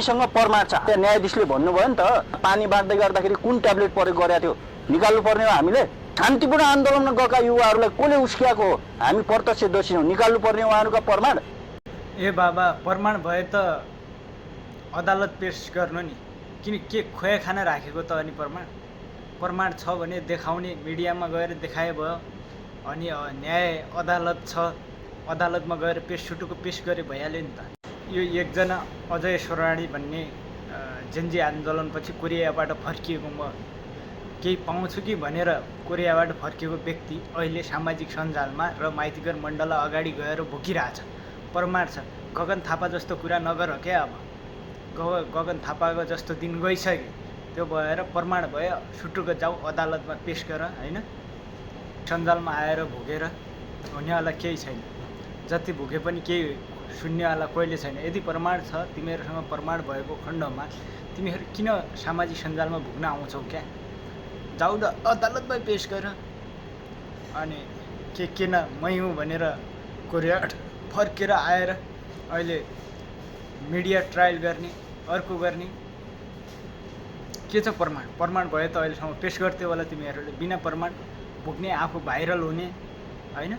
सँग प्रमाण छ। त्यहाँ न्यायाधीशले भन्नुभयो नि त, पानी बाँड्दै गर्दाखेरि कुन ट्याब्लेट प्रयोग गरेको थियो निकाल्नु पर्ने हो। हामीले शान्तिपूर्ण आन्दोलनमा गएका युवाहरूलाई कसले उस्किएको हो, हामी प्रत्यक्ष दोषी हौँ, निकाल्नु पर्ने उहाँहरूका प्रमाण। ए बाबा, प्रमाण भए त अदालत पेश गर्नु नि, किन के खोया खाना राखेको त? अनि प्रमाण छ भने देखाउने, मिडियामा गएर देखाए भयो। अनि न्याय अदालत छ, अदालतमा गएर छुटुको पेश गरे भइहाल्यो नि त। यो एकजना अजय सोराणी भन्ने जेन्जी आन्दोलनपछि कोरियाबाट फर्किएको, म केही पाउँछु कि भनेर कोरियाबाट फर्किएको व्यक्ति अहिले सामाजिक सञ्जालमा र माइतीघर मण्डल अगाडि गएर भोकिरहेछ। प्रमाण छ। गगन थापा जस्तो कुरा नगर क्या। अब गगन थापाको जस्तो दिन गइसक्यो, त्यो भएर प्रमाण भयो, छुटुको जाऊ अदालतमा पेश गर होइन। सञ्जालमा आएर भोगेर हुनेवाला केही छैन, जति भोगे पनि केही सुन्नेवाला कहिले छैन। यदि प्रमाण छ, तिमीहरूसँग प्रमाण भएको खण्डमा तिमीहरू किन सामाजिक सञ्जालमा भुग्न आउँछौ क्या? जाऊ न अदालतमा पेश गर। अनि किन मै हुँ भनेर कोरिया फर्केर आएर अहिले मिडिया ट्रायल गर्ने, अर्को गर्ने, के छ प्रमाण? प्रमाण भयो त अहिलेसम्म पेश गर्थ्यो होला तिमीहरूले। बिना प्रमाण भोग्ने, आफू भाइरल हुने होइन।